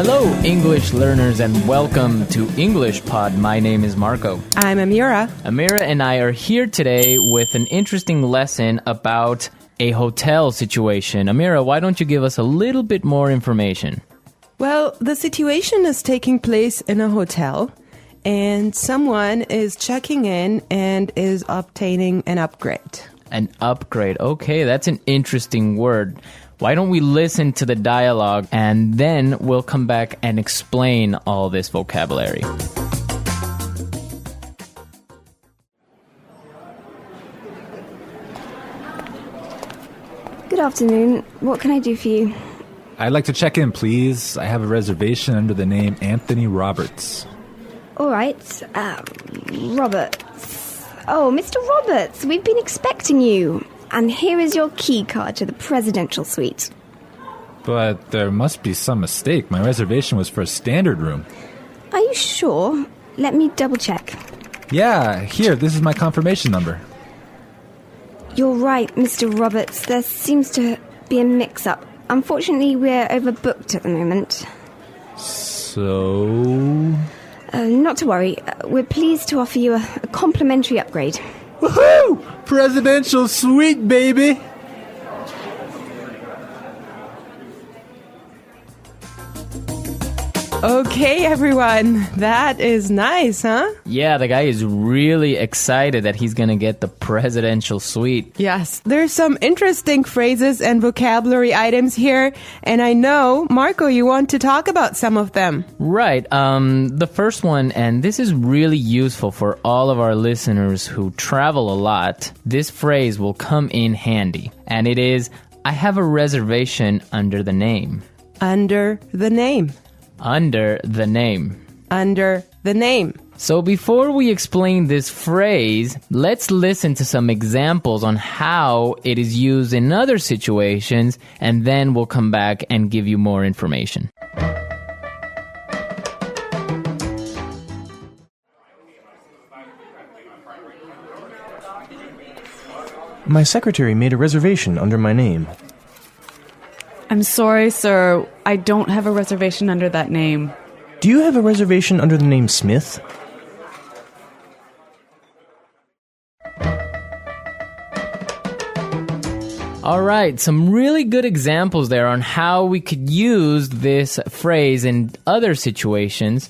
Hello, English learners, and welcome to English Pod. My name is Marco. I'm Amira. Amira and I are here today with an interesting lesson about a hotel situation. Amira, why don't you give us a little bit more information? Well, the situation is taking place in a hotel, and someone is checking in and is obtaining an upgrade. An upgrade. Okay, that's an interesting word. Why don't we listen to the dialogue and then we'll come back and explain all this vocabulary. Good afternoon. What can I do for you? I'd like to check in, please. I have a reservation under the name Anthony Roberts. All right. Roberts. Oh, Mr. Roberts, we've been expecting you. And here is your key card to the presidential suite. But there must be some mistake. My reservation was for a standard room. Are you sure? Let me double check. Yeah, here, this is my confirmation number. You're right, Mr. Roberts. There seems to be a mix-up. Unfortunately, we're overbooked at the moment. So... Not to worry. We're pleased to offer you a complimentary upgrade. Woohoo! Presidential suite, baby! Okay, everyone. That is nice, huh? Yeah, the guy is really excited that he's going to get the presidential suite. Yes, there's some interesting phrases and vocabulary items here, and I know, Marco, you want to talk about some of them. Right. The first one, and this is really useful for all of our listeners who travel a lot. This phrase will come in handy, and it is, I have a reservation under the name. Under the name. Under the name. Under the name. So before we explain this phrase, let's listen to some examples on how it is used in other situations, and then we'll come back and give you more information. My secretary made a reservation under my name. I'm sorry, sir. I don't have a reservation under that name. Do you have a reservation under the name Smith? All right, some really good examples there on how we could use this phrase in other situations.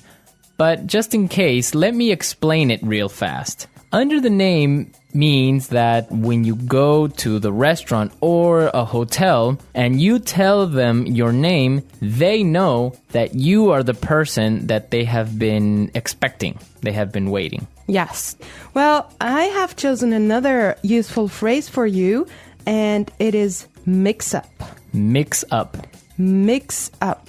But just in case, let me explain it real fast. Under the name means that when you go to the restaurant or a hotel and you tell them your name, they know that you are the person that they have been expecting. They have been waiting. Yes. Well, I have chosen another useful phrase for you, and it is mix up. Mix up. Mix up.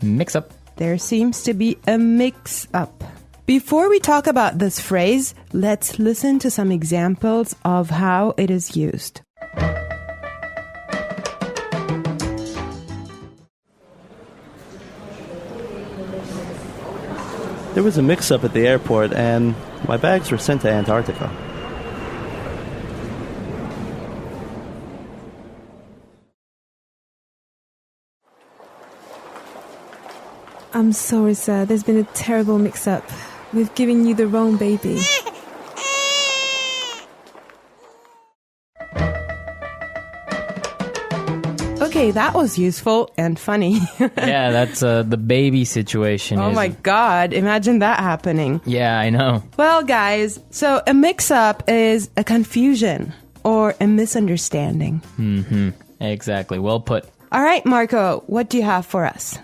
Mix up. There seems to be a mix up. Before we talk about this phrase, let's listen to some examples of how it is used. There was a mix-up at the airport and my bags were sent to Antarctica. I'm sorry, sir. There's been a terrible mix-up. We've given you the wrong baby. Okay, that was useful and funny. Yeah, that's the baby situation. Oh my God, imagine that happening. Yeah, I know. Well, guys, so a mix-up is a confusion or a misunderstanding. Mm-hmm. Exactly. Well put. All right, Marco, what do you have for us?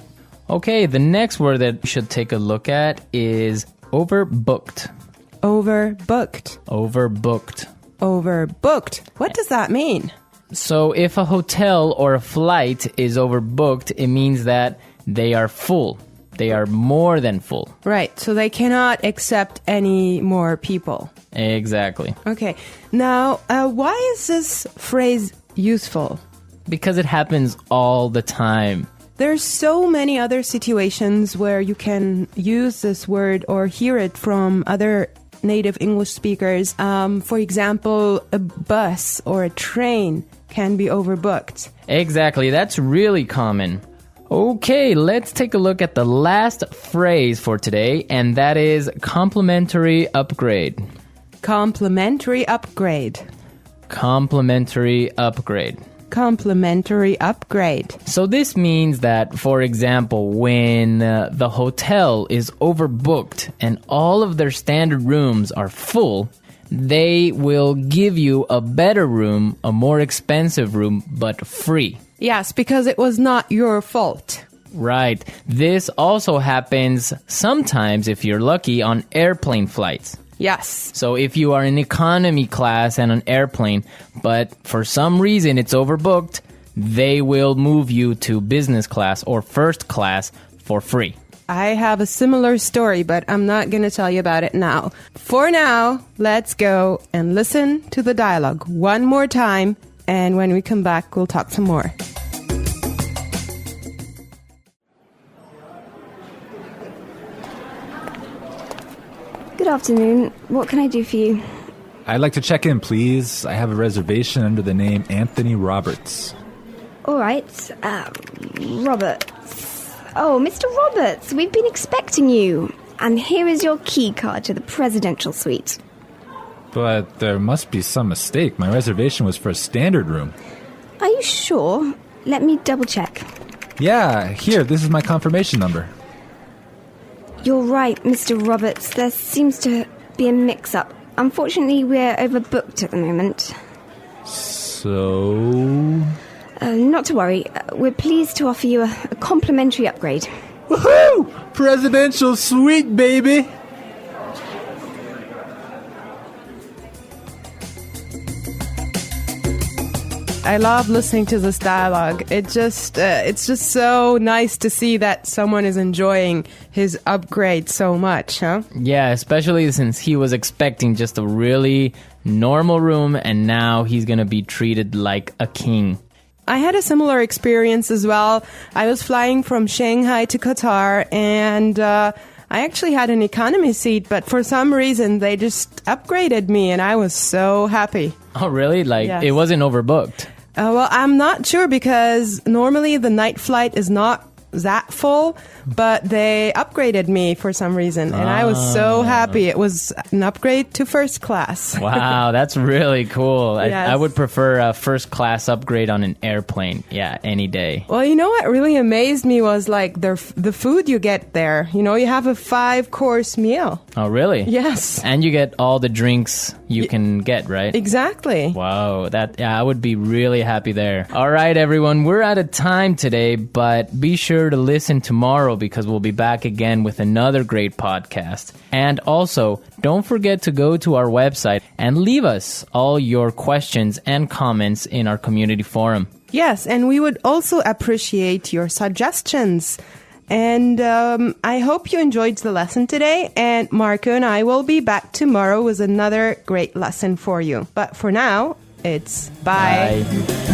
Okay, the next word that we should take a look at is overbooked. Overbooked. Overbooked. Overbooked. What does that mean? So if a hotel or a flight is overbooked, it means that they are full. They are more than full. Right, so they cannot accept any more people. Exactly. Okay, now why is this phrase useful? Because it happens all the time. There's so many other situations where you can use this word or hear it from other native English speakers. For example, a bus or a train can be overbooked. Exactly, that's really common. Okay, let's take a look at the last phrase for today, and that is complimentary upgrade. Complimentary upgrade. Complimentary upgrade. Complimentary upgrade. So this means that, for example, when the hotel is overbooked and all of their standard rooms are full, they will give you a better room, a more expensive room, but free. Yes, because it was not your fault. Right. This also happens sometimes, if you're lucky, on airplane flights. Yes. So if you are in economy class and an airplane, but for some reason it's overbooked, they will move you to business class or first class for free. I have a similar story, but I'm not going to tell you about it now. For now, let's go and listen to the dialogue one more time, and when we come back, we'll talk some more. Good afternoon. What can I do for you? I'd like to check in, please. I have a reservation under the name Anthony Roberts. All right. Roberts. Oh, Mr. Roberts, we've been expecting you. And here is your key card to the presidential suite. But there must be some mistake. My reservation was for a standard room. Are you sure? Let me double check. Yeah, here, this is my confirmation number. You're right, Mr. Roberts. There seems to be a mix-up. Unfortunately, we're overbooked at the moment. So... Not to worry. We're pleased to offer you a complimentary upgrade. Woohoo! Presidential suite, baby! I love listening to this dialogue. It's just so nice to see that someone is enjoying his upgrade so much, huh? Yeah, especially since he was expecting just a really normal room and now he's going to be treated like a king. I had a similar experience as well. I was flying from Shanghai to Qatar, and I actually had an economy seat, but for some reason they just upgraded me, and I was so happy. Oh, really? Like, Yes. It wasn't overbooked? Well, I'm not sure, because normally the night flight is not that full, but they upgraded me for some reason, and I was so happy. It was an upgrade to first class. Wow, that's really cool. Yes. I would prefer a first class upgrade on an airplane. Yeah, any day. Well, you know what really amazed me was like the food you get there. You know, you have a 5-course meal. Oh, really? Yes. And you get all the drinks you can get, right? Exactly. Wow, I would be really happy there. All right, everyone, we're out of time today, but be sure to listen tomorrow because we'll be back again with another great podcast. And also, don't forget to go to our website and leave us all your questions and comments in our community forum. Yes, and we would also appreciate your suggestions. And I hope you enjoyed the lesson today. And Marco and I will be back tomorrow with another great lesson for you. But for now, it's bye. Bye.